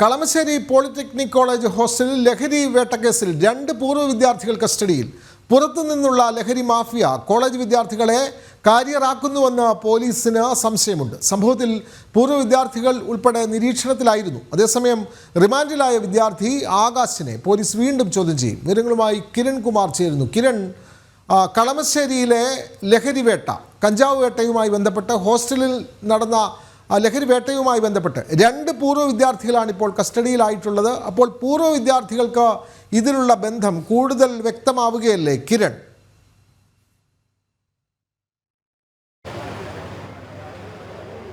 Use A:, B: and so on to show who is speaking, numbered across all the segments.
A: Kalamassery polytechnic college ഹോസ്റ്റലിൽ ലഹരി വേട്ടക്കേസിൽ 2 പൂർവ്വ വിദ്യാർത്ഥികൾ കസ്റ്റഡിയിൽ. പുറത്തുനിന്നുള്ള ലഹരി മാഫിയ കോളേജ് വിദ്യാർത്ഥികളെ കാരിയറാക്കുന്നുവെന്ന് പോലീസിന് സംശയമുണ്ട്. സംഭവത്തിൽ പൂർവ്വ വിദ്യാർത്ഥികൾ ഉൾപ്പെടെ നിരീക്ഷണത്തിലായിരുന്നു. അതേസമയം റിമാൻഡിലായ വിദ്യാർത്ഥി ആകാശിനെ പോലീസ് വീണ്ടും ചോദ്യം ചെയ്യും. വിവരങ്ങളുമായി കിരൺ കുമാർ ചേരുന്നു. കിരൺ, കളമശ്ശേരിയിലെ ലഹരി വേട്ട, കഞ്ചാവ് വേട്ടയുമായി ബന്ധപ്പെട്ട് ഹോസ്റ്റലിൽ നടന്ന ലഹരി വേട്ടയുമായി ബന്ധപ്പെട്ട് 2 പൂർവ്വ വിദ്യാർത്ഥികളാണ് ഇപ്പോൾ കസ്റ്റഡിയിലായിട്ടുള്ളത്. അപ്പോൾ പൂർവ്വ വിദ്യാർത്ഥികൾക്ക് ഇതിലുള്ള ബന്ധം കൂടുതൽ വ്യക്തമാവുകയല്ലേ കിരൺ?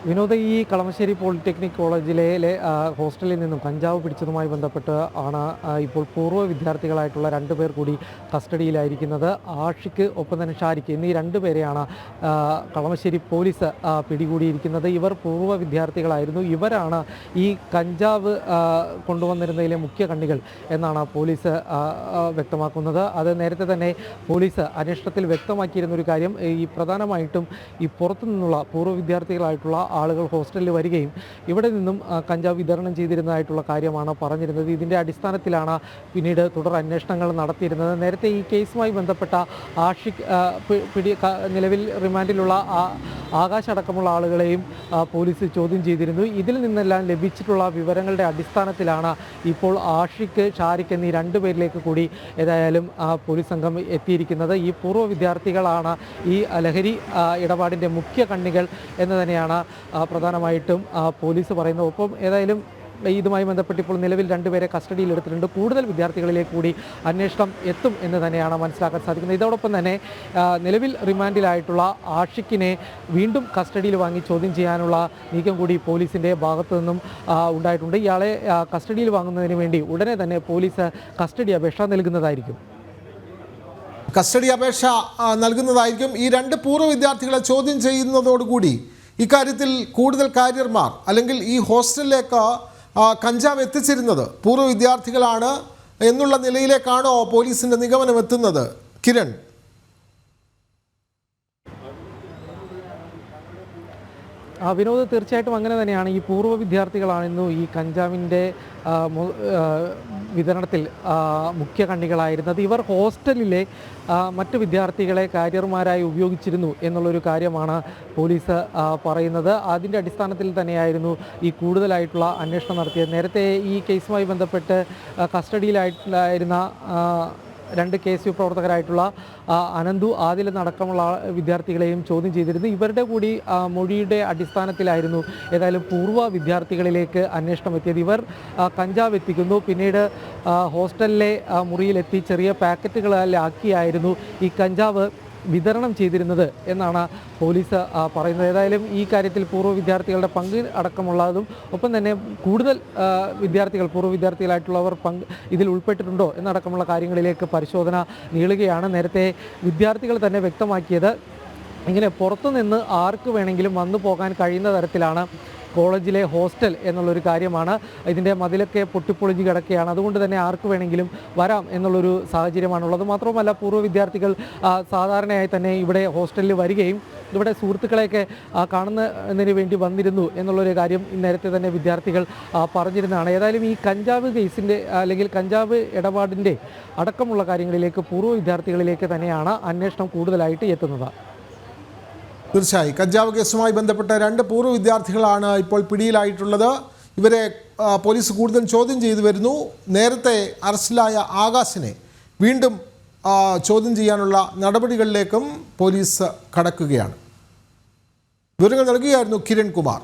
B: വിനോദ, ഈ കളമശ്ശേരി പോളിടെക്നിക് കോളേജിലെ ഹോസ്റ്റലിൽ നിന്നും കഞ്ചാവ് പിടിച്ചതുമായി ബന്ധപ്പെട്ട് ആണ് ഇപ്പോൾ പൂർവ്വ വിദ്യാർത്ഥികളായിട്ടുള്ള 2 പേർ കൂടി കസ്റ്റഡിയിലായിരിക്കുന്നത്. ആഷിഖ് ഒപ്പം തന്നെ ഷാരിഖ് എന്നീ 2 പേരെയാണ് കളമശ്ശേരി പോലീസ് പിടികൂടിയിരിക്കുന്നത്. ഇവർ പൂർവ്വ വിദ്യാർത്ഥികളായിരുന്നു. ഇവരാണ് ഈ കഞ്ചാവ് കൊണ്ടുവന്നിരുന്നതിലെ മുഖ്യ കണ്ണികൾ എന്നാണ് പോലീസ് വ്യക്തമാക്കുന്നത്. അത് നേരത്തെ തന്നെ പോലീസ് അന്വേഷണത്തിൽ വ്യക്തമാക്കിയിരുന്നൊരു കാര്യം, ഈ പ്രധാനമായിട്ടും ഈ പുറത്തു നിന്നുള്ള പൂർവ്വ വിദ്യാർത്ഥികളായിട്ടുള്ള ആളുകൾ ഹോസ്റ്റലിൽ വരികയും ഇവിടെ നിന്നും കഞ്ചാവ് വിതരണം ചെയ്തിരുന്നതായിട്ടുള്ള കാര്യമാണ് പറഞ്ഞിരുന്നത്. ഇതിൻ്റെ അടിസ്ഥാനത്തിലാണ് പിന്നീട് തുടർ അന്വേഷണങ്ങൾ നടത്തിയിരുന്നത്. നേരത്തെ ഈ കേസുമായി ബന്ധപ്പെട്ട ആഷിഖ് നിലവിൽ റിമാൻഡിലുള്ള ആകാശ് അടക്കമുള്ള ആളുകളെയും പോലീസ് ചോദ്യം ചെയ്തിരുന്നു. ഇതിൽ നിന്നെല്ലാം ലഭിച്ചിട്ടുള്ള വിവരങ്ങളുടെ അടിസ്ഥാനത്തിലാണ് ഇപ്പോൾ ആഷിഖ്, ഷാരിഖ് എന്നീ 2 പേരിലേക്ക് കൂടി ഏതായാലും പോലീസ് സംഘം എത്തിയിരിക്കുന്നത്. ഈ പൂർവ്വ വിദ്യാർത്ഥികളാണ് ഈ ലഹരി ഇടപാടിൻ്റെ മുഖ്യ കണ്ണികൾ എന്ന് തന്നെയാണ് പ്രധാനമായിട്ടും പോലീസ് പറയുന്നത്. ഒപ്പം ഏതായാലും ഇതുമായി ബന്ധപ്പെട്ട് ഇപ്പോൾ നിലവിൽ 2 പേരെ കസ്റ്റഡിയിലെടുത്തിട്ടുണ്ട്. കൂടുതൽ വിദ്യാർത്ഥികളിലേക്ക് കൂടി അന്വേഷണം എത്തും എന്ന് തന്നെയാണ് മനസ്സിലാക്കാൻ സാധിക്കുന്നത്. ഇതോടൊപ്പം തന്നെ നിലവിൽ റിമാൻഡിലായിട്ടുള്ള ആഷിഖിനെ വീണ്ടും കസ്റ്റഡിയിൽ വാങ്ങി ചോദ്യം ചെയ്യാനുള്ള നീക്കം കൂടി പോലീസിൻ്റെ ഭാഗത്തു നിന്നും ഉണ്ടായിട്ടുണ്ട്. ഇയാളെ കസ്റ്റഡിയിൽ വാങ്ങുന്നതിന് വേണ്ടി ഉടനെ തന്നെ പോലീസ് കസ്റ്റഡി അപേക്ഷ നൽകുന്നതായിരിക്കും.
A: ഈ 2 പൂർവ്വ വിദ്യാർത്ഥികളെ ചോദ്യം ചെയ്യുന്നതോടുകൂടി ഇക്കാര്യത്തിൽ കൂടുതൽ കാര്യന്മാർ അല്ലെങ്കിൽ ഈ ഹോസ്റ്റലിലേക്ക് കഞ്ചാവ് എത്തിച്ചിരുന്നത് പൂർവ്വ വിദ്യാർത്ഥികളാണ് എന്നുള്ള നിലയിലേക്കാണോ പോലീസിൻ്റെ നിഗമനം എത്തുന്നത് കിരൺ?
B: വിനോദ്, തീർച്ചയായിട്ടും അങ്ങനെ തന്നെയാണ്. ഈ പൂർവ്വ വിദ്യാർത്ഥികളായിരുന്നു ഈ കഞ്ചാവിൻ്റെ വിതരണത്തിൽ മുഖ്യ കണ്ണികളായിരുന്നത്. ഇവർ ഹോസ്റ്റലിലെ മറ്റ് വിദ്യാർത്ഥികളെ കാരിയർമാരായി ഉപയോഗിച്ചിരുന്നു എന്നുള്ളൊരു കാര്യമാണ് പോലീസ് പറയുന്നത്. അതിൻ്റെ അടിസ്ഥാനത്തിൽ തന്നെയായിരുന്നു ഈ കൂടുതലായിട്ടുള്ള അന്വേഷണം നടത്തിയത്. നേരത്തെ ഈ കേസുമായി ബന്ധപ്പെട്ട് കസ്റ്റഡിയിലായിട്ടുണ്ടായിരുന്ന 2 KSU പ്രവർത്തകരായിട്ടുള്ള അനന്തു, ആദിൽ അടക്കമുള്ള വിദ്യാർത്ഥികളെയും ചോദ്യം ചെയ്തിരുന്നു. ഇവരുടെ കൂടി മൊഴിയുടെ അടിസ്ഥാനത്തിലായിരുന്നു ഏതായാലും പൂർവ്വ വിദ്യാർത്ഥികളിലേക്ക് അന്വേഷണം എത്തിയത്. ഇവർ കഞ്ചാവ് എത്തിക്കുന്നു, പിന്നീട് ഹോസ്റ്റലിലെ മുറിയിലെത്തി ചെറിയ പാക്കറ്റുകളിലാക്കിയായിരുന്നു ഈ കഞ്ചാവ് വിതരണം ചെയ്തിരുന്നത് എന്നാണ് പോലീസ് പറയുന്നത്. ഏതായാലും ഈ കാര്യത്തിൽ പൂർവ്വ വിദ്യാർത്ഥികളുടെ പങ്ക് അടക്കമുള്ളതും ഒപ്പം തന്നെ കൂടുതൽ പൂർവ്വ വിദ്യാർത്ഥികളായിട്ടുള്ളവർ ഇതിൽ ഉൾപ്പെട്ടിട്ടുണ്ടോ എന്നടക്കമുള്ള കാര്യങ്ങളിലേക്ക് പരിശോധന നീളുകയാണ്. നേരത്തെ വിദ്യാർത്ഥികൾ തന്നെ വ്യക്തമാക്കിയത്, ഇങ്ങനെ പുറത്തുനിന്ന് ആർക്ക് വേണമെങ്കിലും വന്നു പോകാൻ കഴിയുന്ന തരത്തിലാണ് കോളേജിലെ ഹോസ്റ്റൽ എന്നുള്ളൊരു കാര്യമാണ്. ഇതിൻ്റെ മതിലൊക്കെ പൊട്ടിപ്പൊളിഞ്ഞ് കിടക്കുകയാണ്. അതുകൊണ്ട് തന്നെ ആർക്ക് വേണമെങ്കിലും വരാം എന്നുള്ളൊരു സാഹചര്യമാണുള്ളത്. മാത്രവുമല്ല, പൂർവ്വ വിദ്യാർത്ഥികൾ സാധാരണയായി തന്നെ ഇവിടെ ഹോസ്റ്റലിൽ വരികയും ഇവിടെ സുഹൃത്തുക്കളെയൊക്കെ കാണുന്നതിന് വേണ്ടി വന്നിരുന്നു എന്നുള്ളൊരു കാര്യം നേരത്തെ തന്നെ വിദ്യാർത്ഥികൾ പറഞ്ഞിരുന്നതാണ്. ഏതായാലും ഈ കഞ്ചാവ് കേസിൻ്റെ അല്ലെങ്കിൽ കഞ്ചാവ് ഇടപാടിൻ്റെ അടക്കമുള്ള കാര്യങ്ങളിലേക്ക് പൂർവ്വ വിദ്യാർത്ഥികളിലേക്ക് തന്നെയാണ് അന്വേഷണം കൂടുതലായിട്ട് എത്തുന്നത്.
A: തീർച്ചയായും കഞ്ചാവ് കേസുമായി ബന്ധപ്പെട്ട 2 പൂർവ്വ വിദ്യാർത്ഥികളാണ് ഇപ്പോൾ പിടിയിലായിട്ടുള്ളത്. ഇവരെ പോലീസ് കൂടുതൽ ചോദ്യം ചെയ്തു വരുന്നു. നേരത്തെ അറസ്റ്റിലായ ആകാശിനെ വീണ്ടും ചോദ്യം ചെയ്യാനുള്ള നടപടികളിലേക്കും പോലീസ് കടക്കുകയാണ്. വിവരങ്ങൾ നൽകുകയായിരുന്നു കിരൺ കുമാർ.